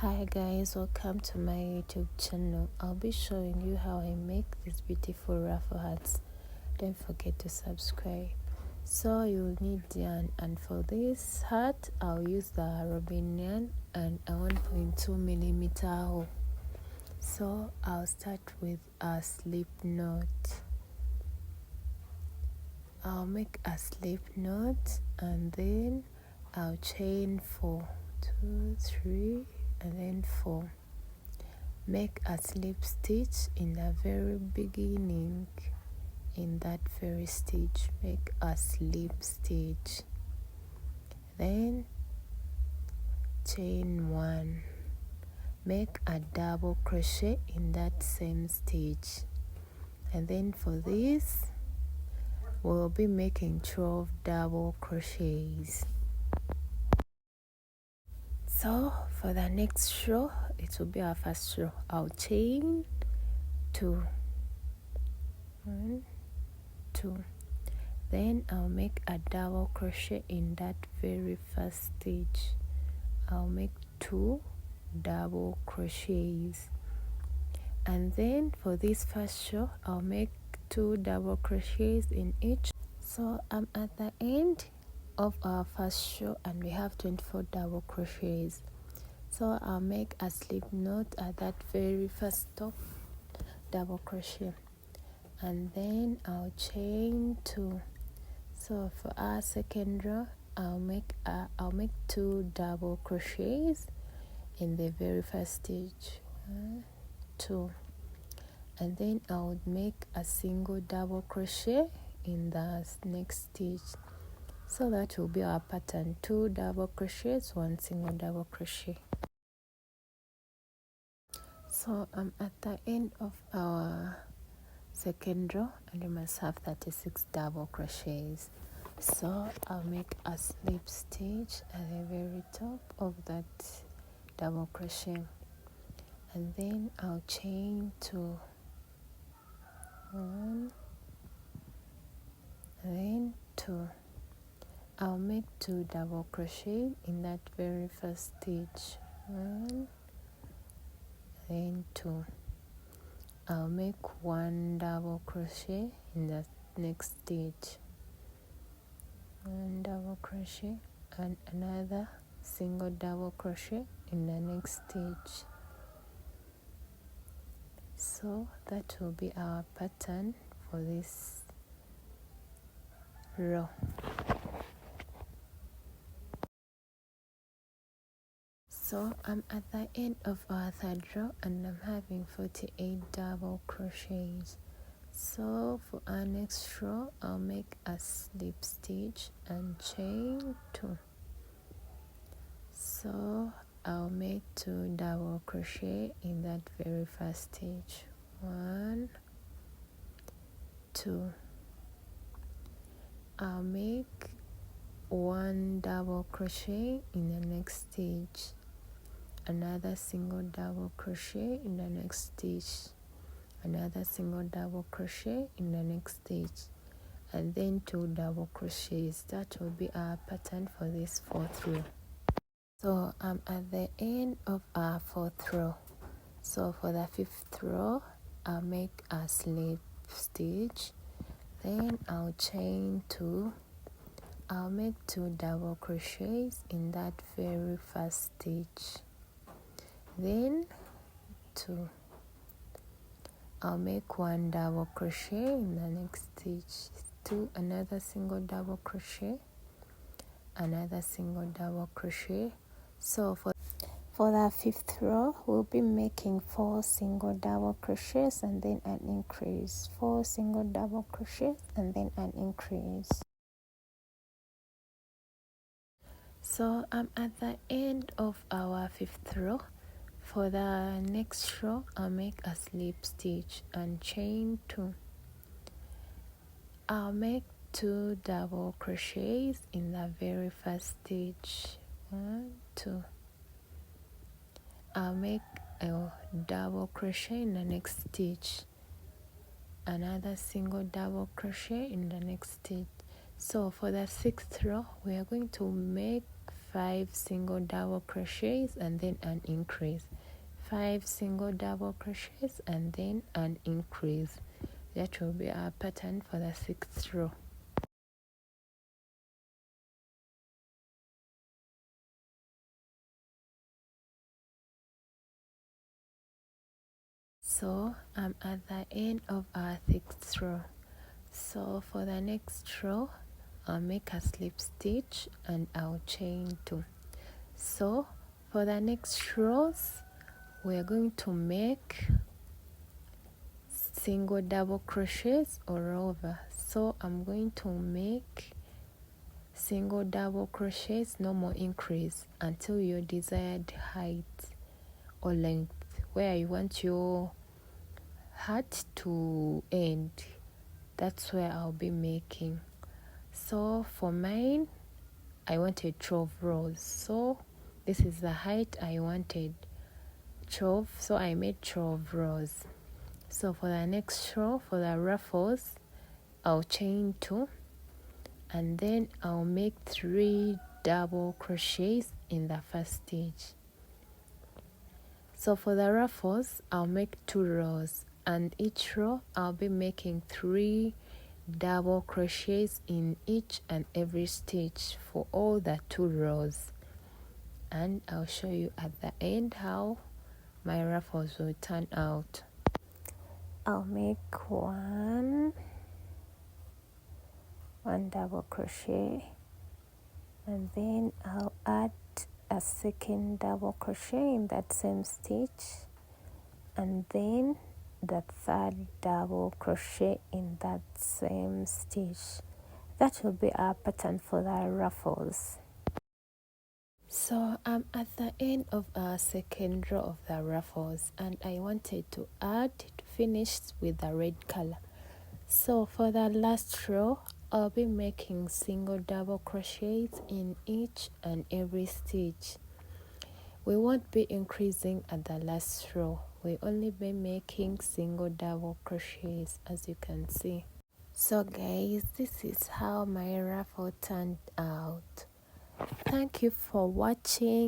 Hi guys, welcome to my YouTube channel. I'll be showing you how I make these beautiful ruffle hats. Don't forget to subscribe. So you'll need yarn, and for this hat I'll use the robin yarn and a 1.2 millimeter hole. So I'll start with a slip knot. I'll make a slip knot and then I'll chain 4, 2, 3 and then 4. Make a slip stitch in the very beginning. In that very stitch, make a slip stitch, then chain 1. Make a double crochet in that same stitch, and then for this we'll be making 12 double crochets. So for the next row, it will be our first row. I'll chain 2, 1, 2, then I'll make a double crochet in that very first stitch. I'll make 2 double crochets, and then for this first row I'll make 2 double crochets in each. So I'm at the end of our first row and we have 24 double crochets. So I'll make a slip knot at that very first top double crochet, and then I'll chain 2. So for our second row I'll make 2 double crochets in the very first stitch, 1, 2, and then I would make a single double crochet in the next stitch. So that will be our pattern: 2 double crochets, 1 single double crochet. So I'm at the end of our second row and we must have 36 double crochets. So I'll make a slip stitch at the very top of that double crochet, and then I'll chain 2, 1, and then 2. I'll make 2 double crochet in that very first stitch, 1, then 2. I'll make 1 double crochet in the next stitch, 1 double crochet, and another single double crochet in the next stitch. So that will be our pattern for this row. So I'm at the end of our third row and I'm having 48 double crochets. So for our next row I'll make a slip stitch and chain 2. So I'll make 2 double crochet in that very first stitch, 1, 2. I'll make 1 double crochet in the next stitch, another single double crochet in the next stitch, another single double crochet in the next stitch, and then 2 double crochets. That will be our pattern for this fourth row. So I'm at the end of our fourth row. So for the fifth row I'll make a slip stitch, then I'll chain 2. I'll make 2 double crochets in that very first stitch, then 2. I'll make 1 double crochet in the next stitch, 2, another single double crochet, another single double crochet. So for the fifth row we'll be making 4 single double crochets and then an increase, 4 single double crochets and then an increase. So I'm at the end of our fifth row. For the next row I'll make a slip stitch and chain 2. I'll make 2 double crochets in the very first stitch, 1, 2. I'll make a double crochet in the next stitch, another single double crochet in the next stitch. So for the sixth row we are going to make 5 single double crochets and then an increase, 5 single double crochets and then an increase. That will be our pattern for the 6th row. So I'm at the end of our 6th row. So for the next row, I'll make a slip stitch and I'll chain 2. So for the next rows, we're going to make single double crochets all over. So I'm going to make single double crochets, no more increase, until your desired height or length, where you want your hat to end. That's where I'll be making. So for mine, I wanted 12 rows. So this is the height I wanted, 12. So I made 12 rows. So for the next row, for the ruffles, I'll chain 2 and then I'll make 3 double crochets in the first stitch. So for the ruffles, I'll make 2 rows, and each row I'll be making 3 double crochets in each and every stitch for all the 2 rows. And I'll show you at the end how my ruffles will turn out. I'll make one double crochet, and then I'll add a second double crochet in that same stitch, and then the third double crochet in that same stitch. That will be our pattern for the ruffles. So I'm at the end of our second row of the ruffles, and I wanted to finish with the red color. So for the last row, I'll be making single double crochets in each and every stitch. We won't be increasing at the last row. We'll only be making single double crochets, as you can see. So guys, this is how my ruffle turned out. Thank you for watching.